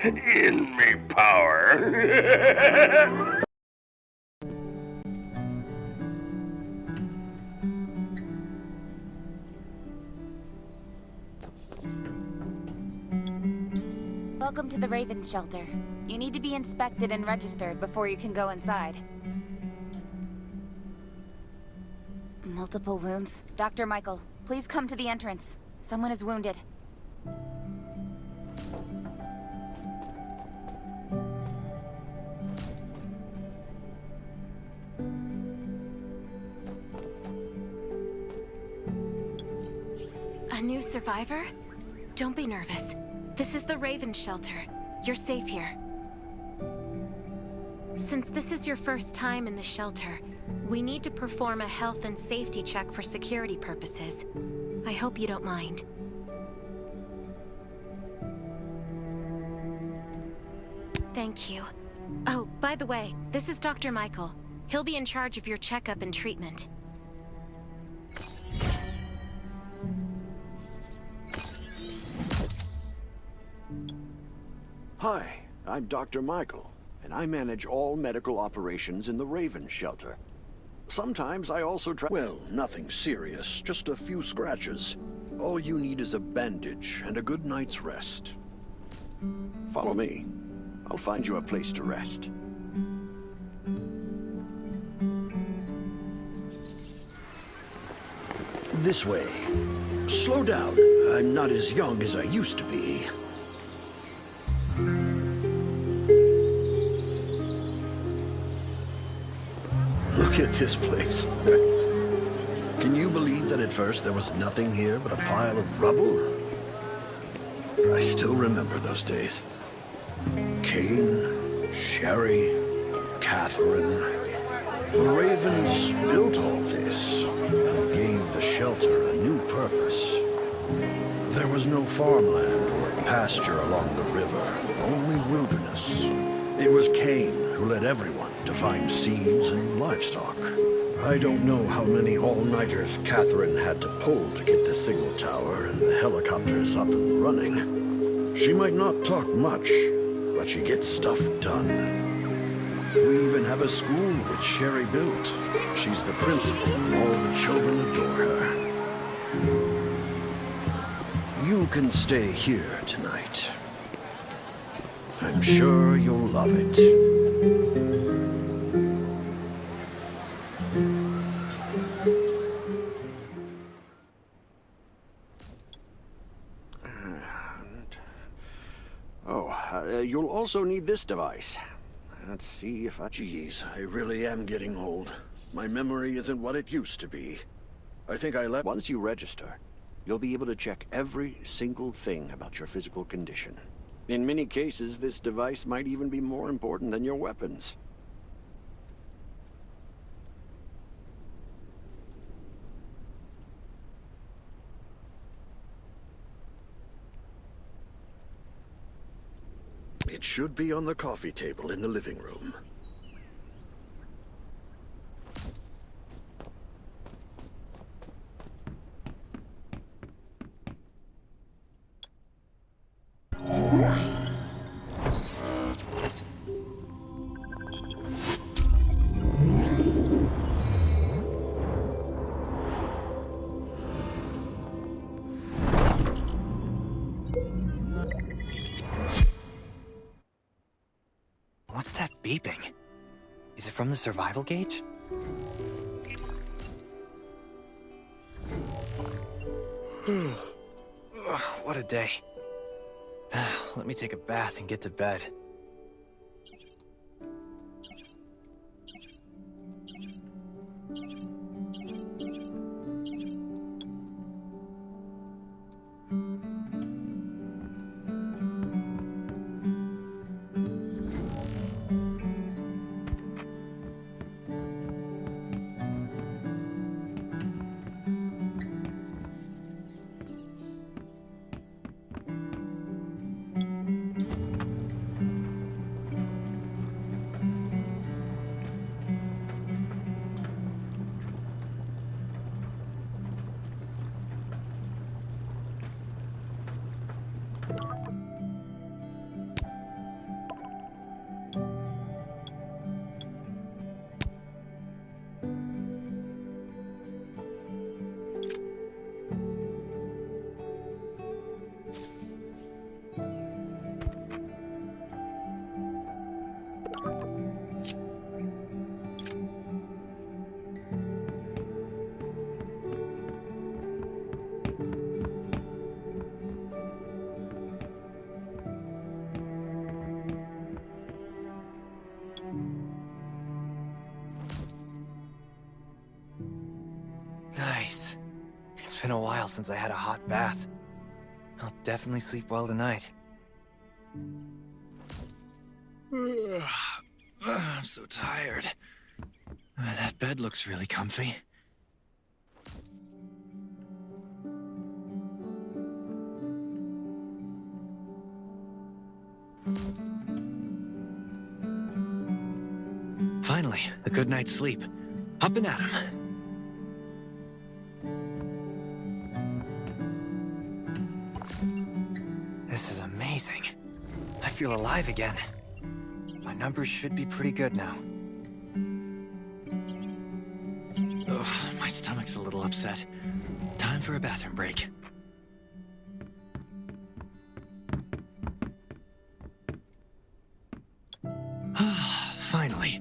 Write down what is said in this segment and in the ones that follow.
In me power. Welcome to the Raven Shelter. You need to be inspected and registered before you can go inside. Multiple wounds. Dr. Michael, please come to the entrance. Someone is wounded. A new survivor? Don't be nervous. This is the Raven Shelter. You're safe here. Since this is your first time in the shelter, we need to perform a health and safety check for security purposes. I hope you don't mind. Thank you. Oh, by the way, this is Dr. Michael. He'll be in charge of your checkup and treatment. Hi, I'm Dr. Michael, and I manage all medical operations in the Raven Shelter. Sometimes I also try— Well, nothing serious, just a few scratches. All you need is a bandage and a good night's rest. Follow me. I'll find you a place to rest. This way. Slow down. I'm not as young as I used to be. Look at this place. Can you believe that at first there was nothing here but a pile of rubble? I still remember those days. Kane, Sherry, Catherine. The Ravens built all this and gave the shelter a new purpose. There was no farmland or pasture along the river, only wilderness. It was Kane who led everyone to find seeds and livestock. I don't know how many all-nighters Catherine had to pull to get the signal tower and the helicopters up and running. She might not talk much, but she gets stuff done. We even have a school which Sherry built. She's the principal, and all the children adore her. You can stay here tonight. I'm sure you'll love it. You'll also need this device. Let's see if I... Geez, I really am getting old. My memory isn't what it used to be. I think I left... Once you register, you'll be able to check every single thing about your physical condition. In many cases, this device might even be more important than your weapons. It should be on the coffee table in the living room. What's that beeping? Is it from the survival gauge? What a day. Let me take a bath and get to bed. while since I had a hot bath. I'll definitely sleep well tonight. I'm so tired. That bed looks really comfy. Finally, a good night's sleep. Up and at 'em. This is amazing. I feel alive again. My numbers should be pretty good now. Ugh, my stomach's a little upset. Time for a bathroom break. Finally.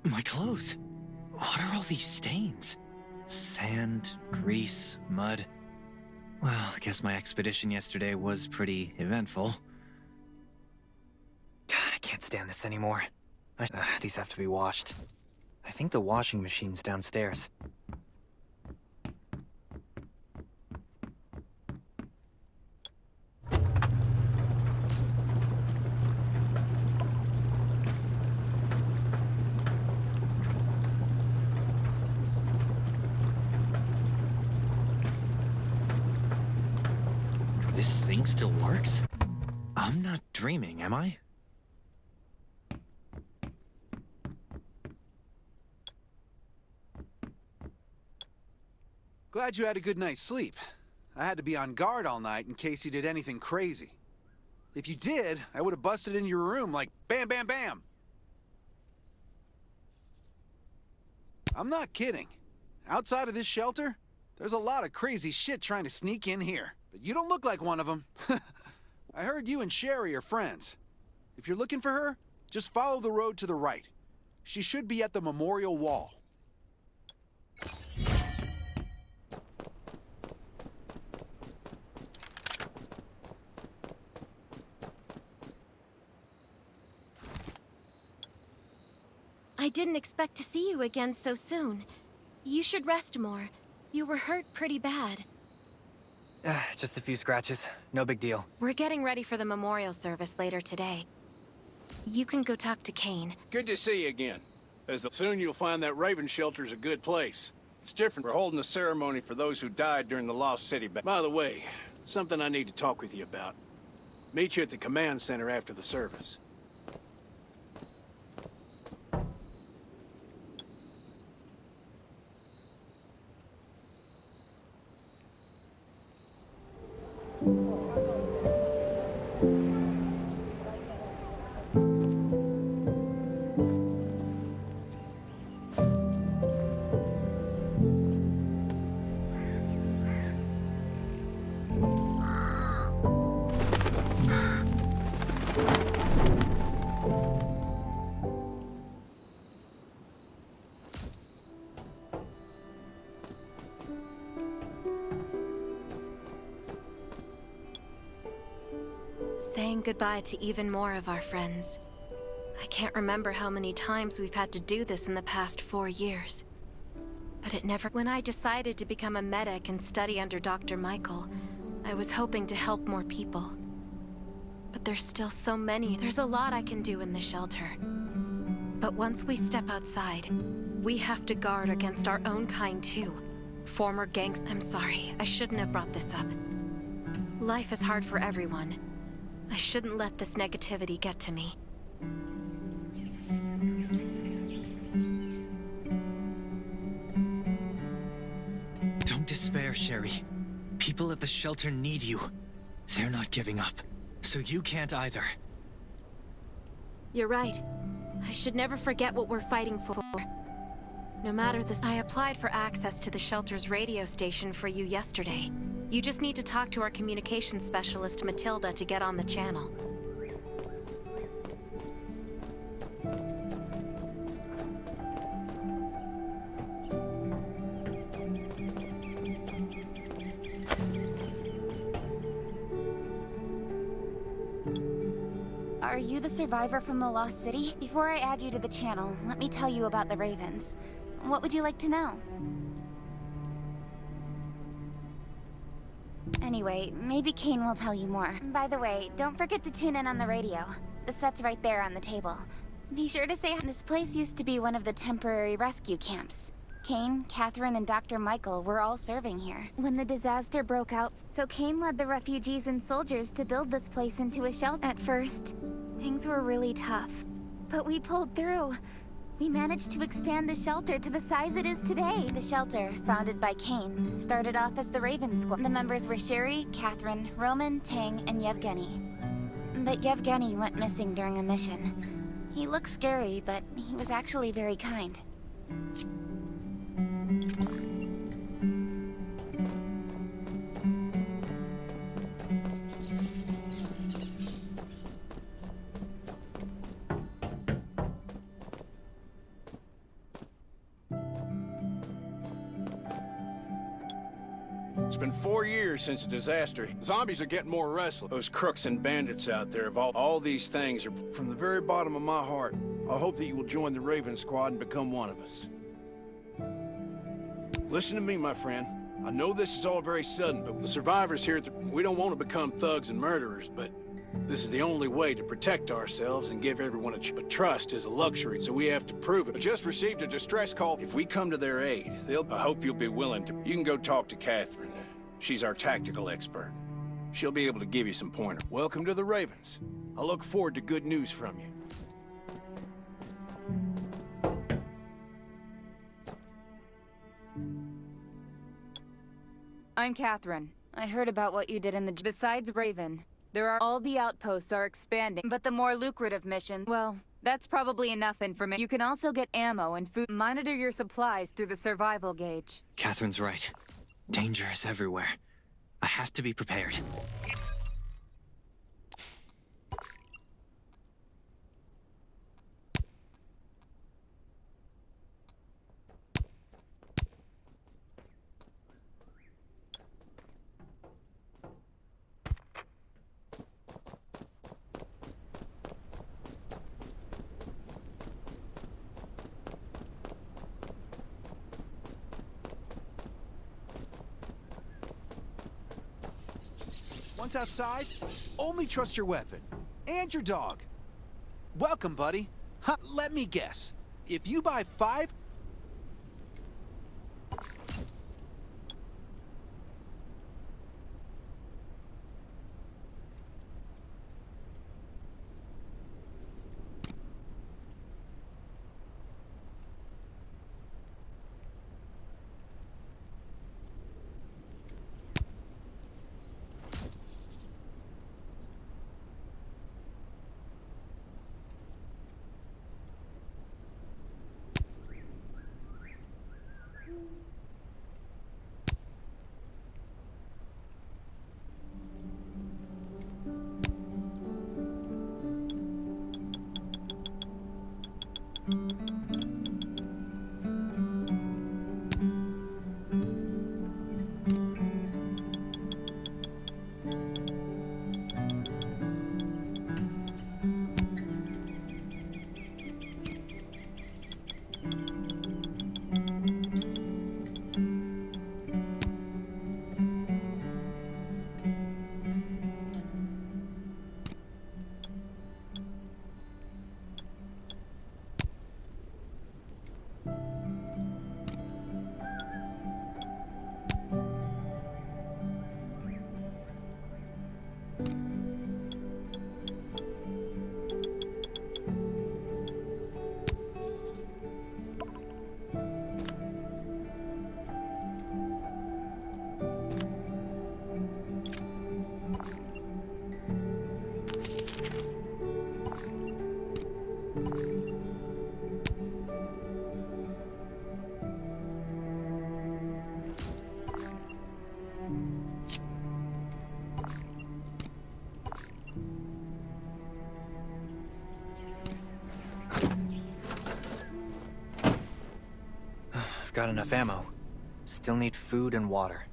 My clothes. What are all these stains? Sand, grease, mud. Well, I guess my expedition yesterday was pretty eventful. God, I can't stand this anymore. These have to be washed. I think the washing machine's downstairs. This thing still works? I'm not dreaming, am I? Glad you had a good night's sleep. I had to be on guard all night in case you did anything crazy. If you did, I would have busted into your room like bam, bam, bam. I'm not kidding. Outside of this shelter, there's a lot of crazy shit trying to sneak in here. But you don't look like one of them. I heard you and Sherry are friends. If you're looking for her, just follow the road to the right. She should be at the memorial wall. I didn't expect to see you again so soon. You should rest more. You were hurt pretty bad. Just a few scratches. No big deal. We're getting ready for the memorial service later today. You can go talk to Kane. Good to see you again. Soon you'll find that Raven shelter's a good place. It's different. We're holding a ceremony for those who died during the Lost City. By the way, something I need to talk with you about. Meet you at the command center after the service. Saying goodbye to even more of our friends. I can't remember how many times we've had to do this in the past 4 years. But it never... When I decided to become a medic and study under Dr. Michael, I was hoping to help more people. But there's still so many. There's a lot I can do in the shelter. But once we step outside, we have to guard against our own kind too. Former gangs... I'm sorry, I shouldn't have brought this up. Life is hard for everyone. I shouldn't let this negativity get to me. Don't despair, Sherry. People at the shelter need you. They're not giving up. So you can't either. You're right. I should never forget what we're fighting for. No matter this, I applied for access to the shelter's radio station for you yesterday. You just need to talk to our communications specialist, Matilda, to get on the channel. Are you the survivor from the Lost City? Before I add you to the channel, let me tell you about the Ravens. What would you like to know? Anyway, maybe Kane will tell you more. By the way, don't forget to tune in on the radio. The set's right there on the table. Be sure to say this place used to be one of the temporary rescue camps. Kane, Catherine, and Dr. Michael were all serving here when the disaster broke out, so Kane led the refugees and soldiers to build this place into a shelter. At first, things were really tough, but we pulled through. We managed to expand the shelter to the size it is today. The shelter, founded by Kane, started off as the Raven Squad. The members were Sherry, Catherine, Roman, Tang, and Yevgeny. But Yevgeny went missing during a mission. He looked scary, but he was actually very kind. It's been 4 years since the disaster. Zombies are getting more restless. Those crooks and bandits out there, all these things are from the very bottom of my heart. I hope that you will join the Raven Squad and become one of us. Listen to me, my friend. I know this is all very sudden, but the survivors here, we don't want to become thugs and murderers, but this is the only way to protect ourselves and give everyone but trust is a luxury, so we have to prove it. I just received a distress call. If we come to their aid, I hope you'll be willing to. You can go talk to Catherine. She's our tactical expert. She'll be able to give you some pointers. Welcome to the Ravens. I look forward to good news from you. I'm Catherine. I heard about what you did in the... Besides Raven, all the outposts are expanding, but the more lucrative mission, well, that's probably enough information. You can also get ammo and food. Monitor your supplies through the survival gauge. Catherine's right. Danger is everywhere. I have to be prepared. Once outside, only trust your weapon. And your dog. Welcome, buddy. Huh, let me guess. If you buy 5... I've got enough ammo. Still need food and water.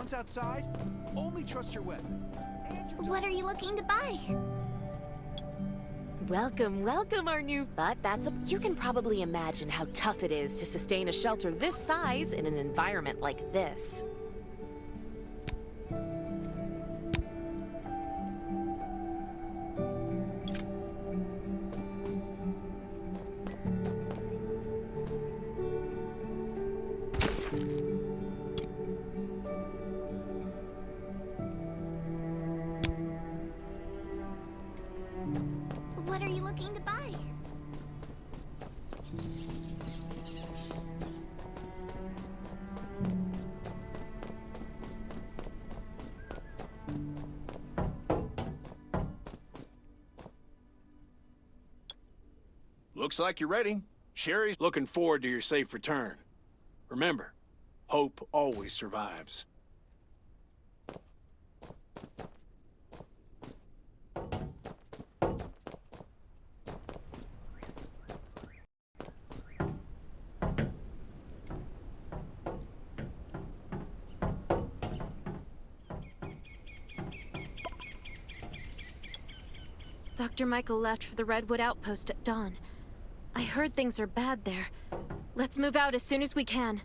Once outside, only trust your weapon. And your What are you looking to buy? Welcome, welcome, our new... But you can probably imagine how tough it is to sustain a shelter this size in an environment like this. What are you looking to buy? Looks like you're ready. Sherry's looking forward to your safe return. Remember, hope always survives. Dr. Michael left for the Redwood Outpost at dawn. I heard things are bad there. Let's move out as soon as we can.